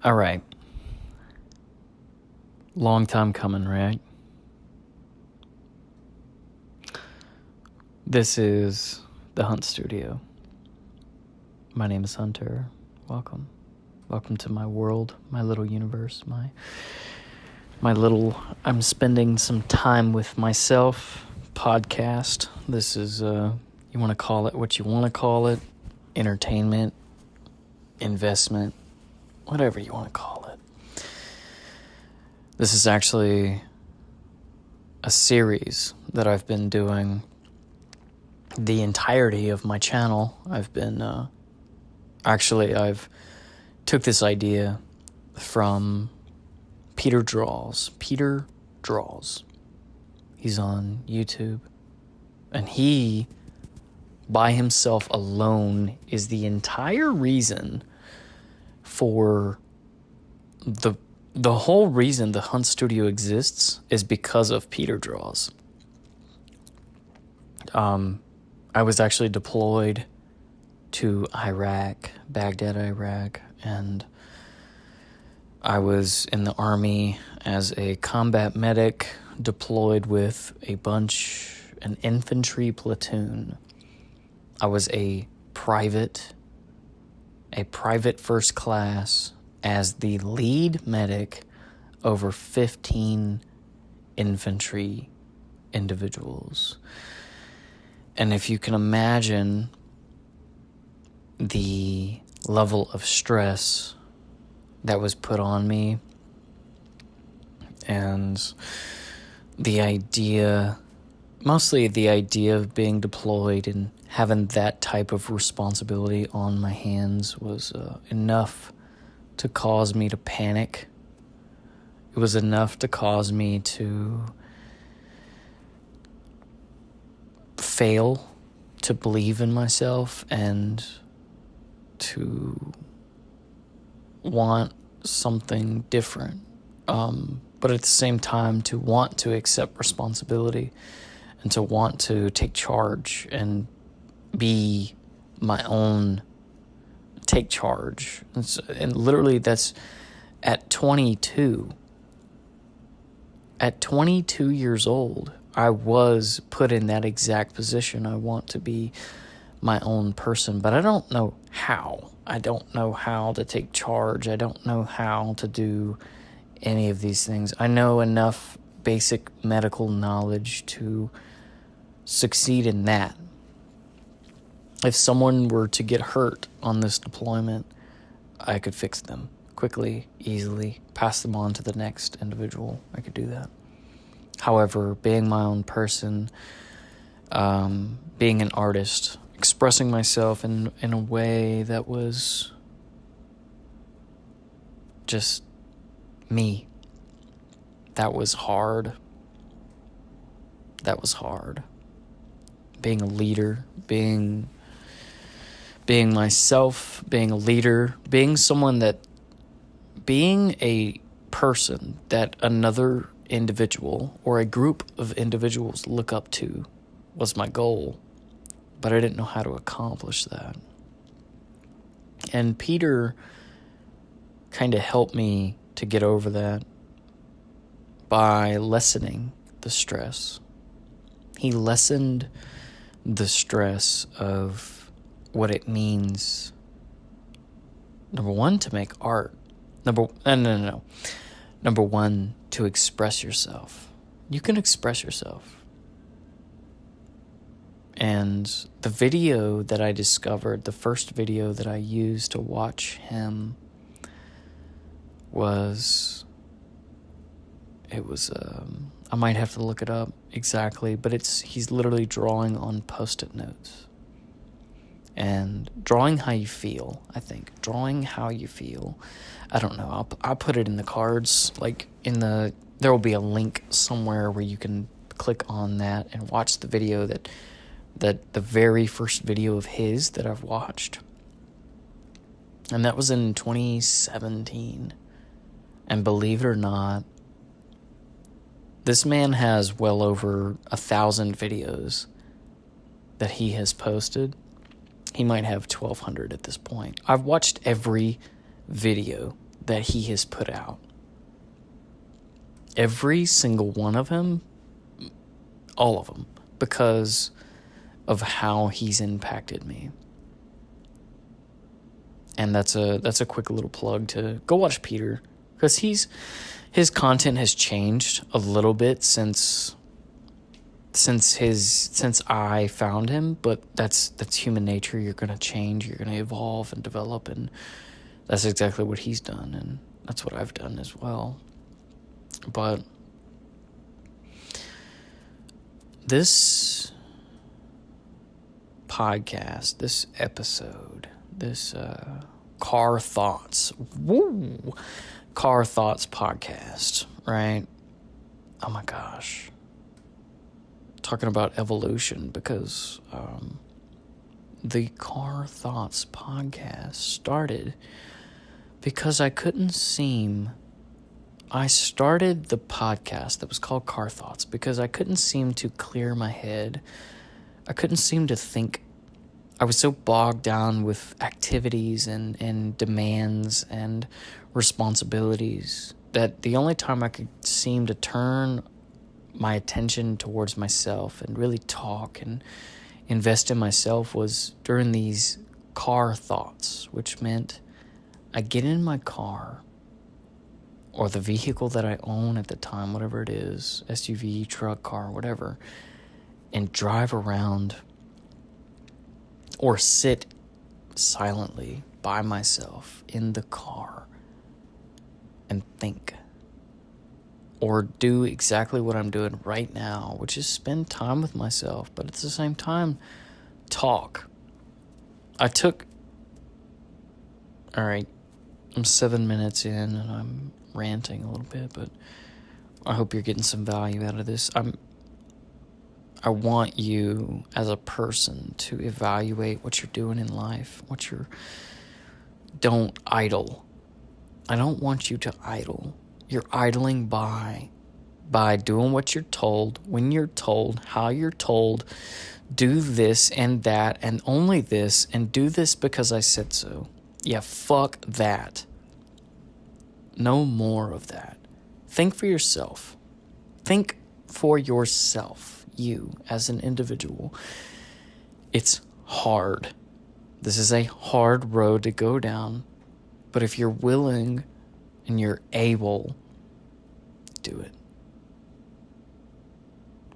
All right. Long time coming, right? This is the Hunt Studio. My name is Hunter. Welcome. Welcome to my world, my little universe, my little I'm spending some time with myself podcast. This is you want to call it what you want to call it, entertainment, investment, whatever you want to call it. This is actually a series that I've been doing the entirety of my channel. I've took this idea from Peter Draws. Peter Draws. He's on YouTube. And he, by himself alone, is the entire reason for the whole reason the Hunt Studio exists is because of Peter Draws. I was actually deployed to Iraq, Baghdad, Iraq, and I was in the Army as a combat medic deployed with an infantry platoon. I was a private first class as the lead medic over 15 infantry individuals. And if you can imagine the level of stress that was put on me and mostly the idea of being deployed and having that type of responsibility on my hands was enough to cause me to panic. It was enough to cause me to fail to believe in myself and to want something different. But at the same time, to want to accept responsibility and to want to take charge and be my own, take charge. And literally that's at 22. At 22 years old, I was put in that exact position. I want to be my own person, but I don't know how. I don't know how to take charge. I don't know how to do any of these things. I know enough basic medical knowledge to succeed in that. If someone were to get hurt on this deployment, I could fix them quickly, easily, pass them on to the next individual. I could do that. However, being my own person, being an artist, expressing myself in a way that was just me, that was hard. That was hard. Being a leader, being myself, being a leader, being a person that another individual or a group of individuals look up to was my goal, but I didn't know how to accomplish that. And Peter kind of helped me to get over that by lessening the stress. He lessened the stress of what it means, number one, to make art. Number one, to express yourself. You can express yourself. And the video that I discovered, the first video that I used to watch him I might have to look it up exactly, but he's literally drawing on Post-it notes. And drawing how you feel, I think. Drawing how you feel. I don't know. I'll put it in the cards. There will be a link somewhere where you can click on that and watch the video that the very first video of his that I've watched. And that was in 2017. And believe it or not, this man has well over 1,000 videos that he has posted. He might have 1,200 at this point. I've watched every video that he has put out. Every single one of them, all of them, because of how he's impacted me. And that's a quick little plug to go watch Peter, because his content has changed a little bit since I found him, but that's human nature. You're gonna change, you're gonna evolve and develop, and that's exactly what he's done, and that's what I've done as well. But this podcast, this episode, this Car Thoughts podcast, right? Oh my gosh. Talking about evolution, because the Car Thoughts podcast started because I started the podcast that was called Car Thoughts because I couldn't seem to clear my head. I couldn't seem to think. I was so bogged down with activities and demands and responsibilities that the only time I could seem to turn my attention towards myself and really talk and invest in myself was during these car thoughts, which meant I get in my car or the vehicle that I own at the time, whatever it is, SUV, truck, car, whatever, and drive around or sit silently by myself in the car and think. Or do exactly what I'm doing right now, which is spend time with myself, but at the same time, talk. All right, I'm 7 minutes in and I'm ranting a little bit, but I hope you're getting some value out of this. I want you as a person to evaluate what you're doing in life, don't idle. I don't want you to idle. You're idling by doing what you're told, when you're told, how you're told, do this and that and only this, and do this because I said so. Yeah, fuck that. No more of that. Think for yourself. Think for yourself, you as an individual. It's hard. This is a hard road to go down, but if you're willing and you're able, do it.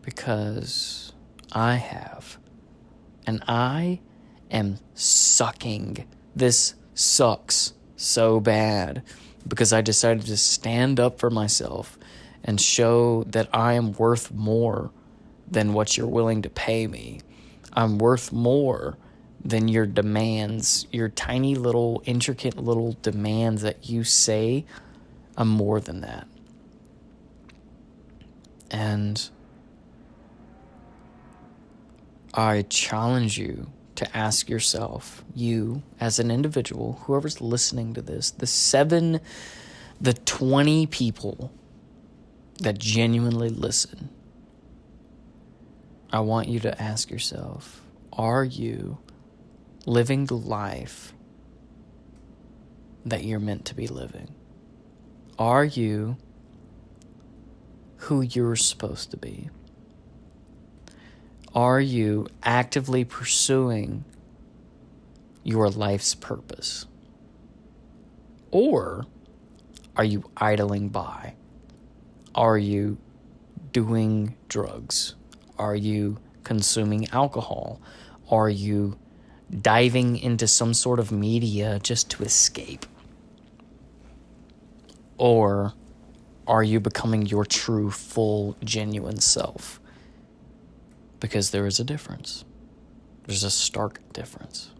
Because I have, and I am sucking. This sucks so bad because I decided to stand up for myself and show that I am worth more than what you're willing to pay me. I'm worth more than your demands, your tiny little, intricate little demands that you say. I'm more than that. And I challenge you to ask yourself, you as an individual, whoever's listening to this, the 20 people that genuinely listen, I want you to ask yourself, are you living the life that you're meant to be living? Are you who you're supposed to be? Are you actively pursuing your life's purpose? Or are you idling by? Are you doing drugs? Are you consuming alcohol? Are you diving into some sort of media just to escape? Or are you becoming your true, full, genuine self? Because there is a difference. There's a stark difference.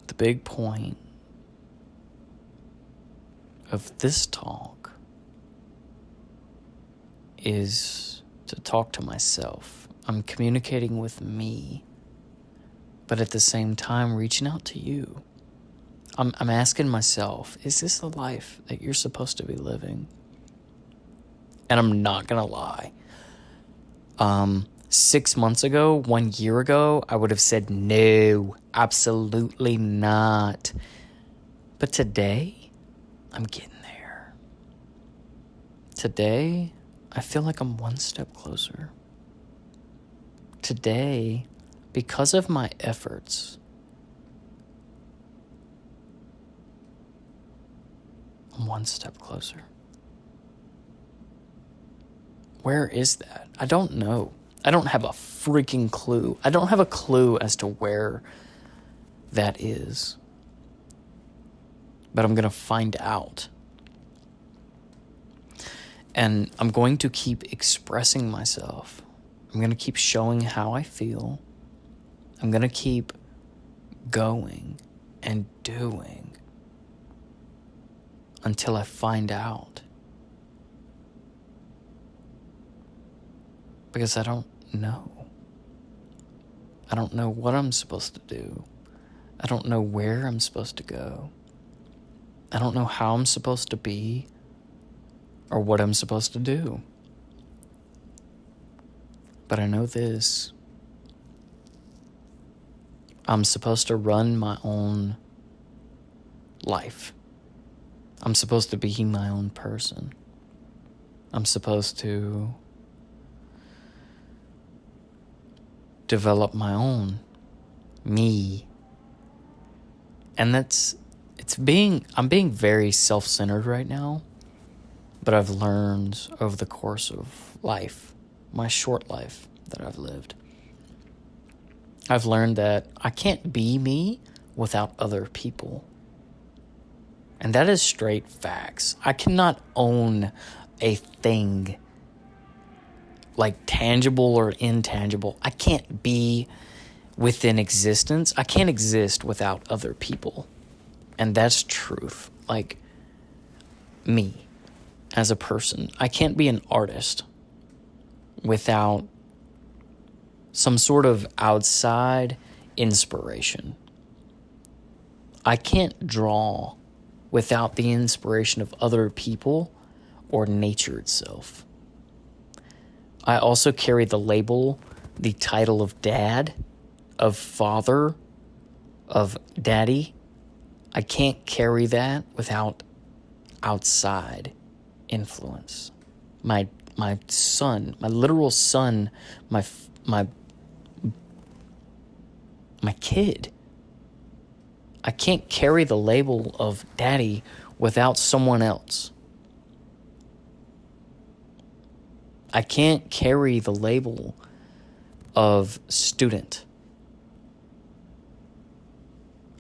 The big point of this talk is to talk to myself. I'm communicating with me, but at the same time reaching out to you. I'm asking myself, is this the life that you're supposed to be living? And I'm not gonna lie. 6 months ago, 1 year ago, I would have said no, absolutely not. But today, I'm getting there. Today, I feel like I'm one step closer. Today, because of my efforts, I'm one step closer. Where is that? I don't know. I don't have a freaking clue. I don't have a clue as to where that is. But I'm going to find out. And I'm going to keep expressing myself. I'm going to keep showing how I feel. I'm going to keep going and doing until I find out. Because I don't know. I don't know what I'm supposed to do. I don't know where I'm supposed to go. I don't know how I'm supposed to be or what I'm supposed to do. But I know this. I'm supposed to run my own life. I'm supposed to be my own person. I'm supposed to develop my own me. And I'm being very self-centered right now, but I've learned over the course of life, my short life that I've lived, I've learned that I can't be me without other people. And that is straight facts. I cannot own a thing, like tangible or intangible. I can't be within existence. I can't exist without other people. And that's truth. Like, me as a person, I can't be an artist without some sort of outside inspiration. I can't draw without the inspiration of other people or nature itself. I also carry the label, the title of dad, of father, of daddy. I can't carry that without outside influence. My son, my literal son, my kid. I can't carry the label of daddy without someone else. I can't carry the label of student.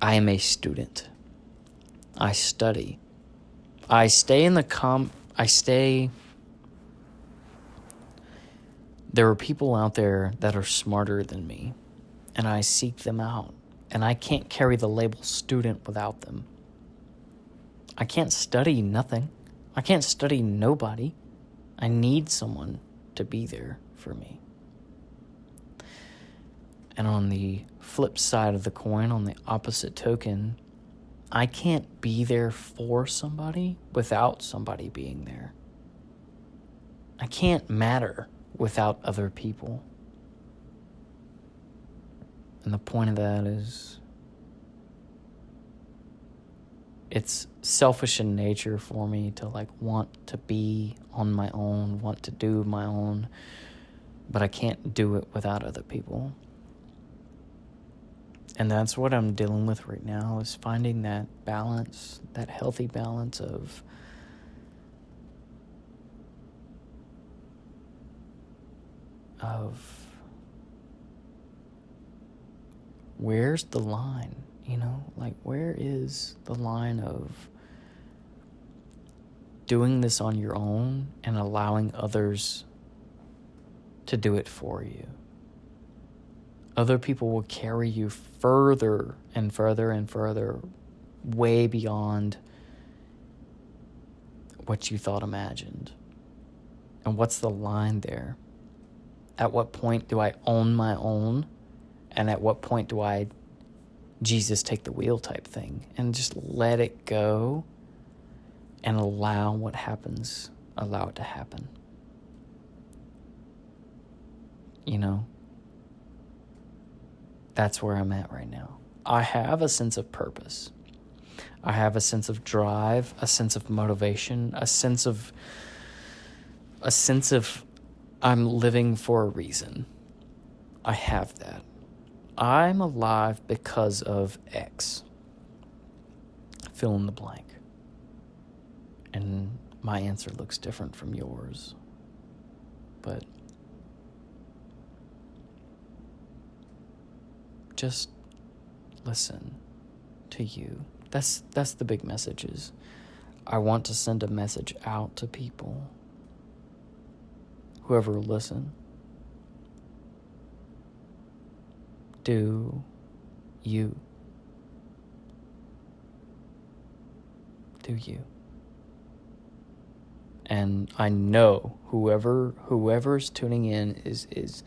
I am a student. I study. I stay in the there are people out there that are smarter than me, and I seek them out. And I can't carry the label student without them. I can't study nothing. I can't study nobody. I need someone to be there for me. And on the flip side of the coin, on the opposite token, I can't be there for somebody without somebody being there. I can't matter without other people. And the point of that is, it's selfish in nature for me to want to be on my own, want to do my own, but I can't do it without other people. And that's what I'm dealing with right now, is finding that balance, that healthy balance of where's the line, where is the line of doing this on your own and allowing others to do it for you. Other people will carry you further and further and further, way beyond what you thought imagined. And what's the line there? At what point do I own my own? And at what point do I Jesus take the wheel type thing and just let it go and allow what happens, allow it to happen? That's where I'm at right now. I have a sense of purpose. I have a sense of drive, a sense of motivation, a sense of I'm living for a reason. I have that. I'm alive because of X. Fill in the blank. And my answer looks different from yours. But just listen to you. That's the big message is I want to send a message out to people. Whoever will listen. Do you. Do you. And I know whoever's tuning in is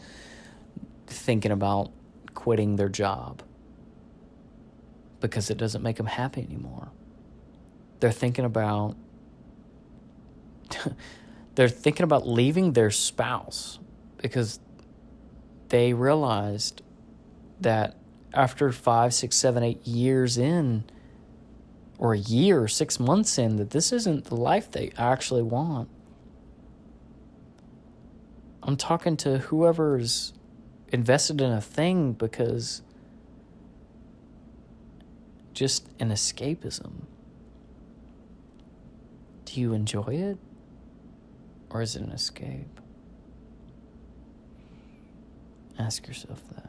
thinking about quitting their job because it doesn't make them happy anymore. They're thinking about leaving their spouse because they realized that after 5, 6, 7, 8 years in, or a year, 6 months in, that this isn't the life they actually want. I'm talking to whoever's invested in a thing because just an escapism. Do you enjoy it? Or is it an escape? Ask yourself that.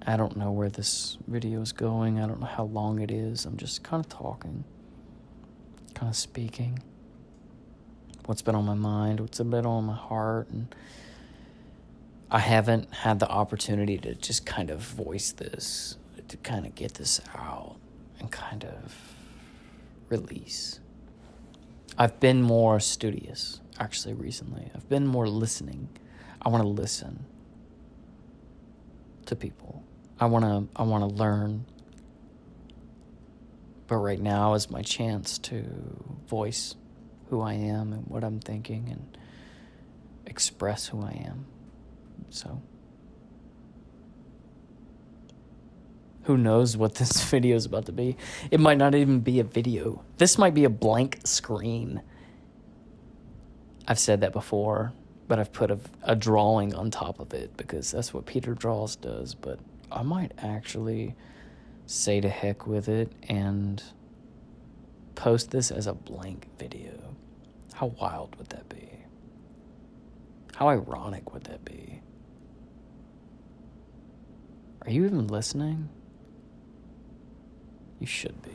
I don't know where this video is going. I don't know how long it is. I'm just kind of talking, kind of speaking. What's been on my mind, what's been on my heart. And I haven't had the opportunity to just kind of voice this, to kind of get this out and kind of release. I've been more studious, actually, recently. I've been more listening. I want to listen to people. I want to learn. But right now is my chance to voice who I am and what I'm thinking and express who I am. So, who knows what this video is about to be? It might not even be a video. This might be a blank screen. I've said that before, but I've put a drawing on top of it because that's what Peter Draws does. But I might actually say to heck with it and post this as a blank video. How wild would that be? How ironic would that be? Are you even listening? You should be.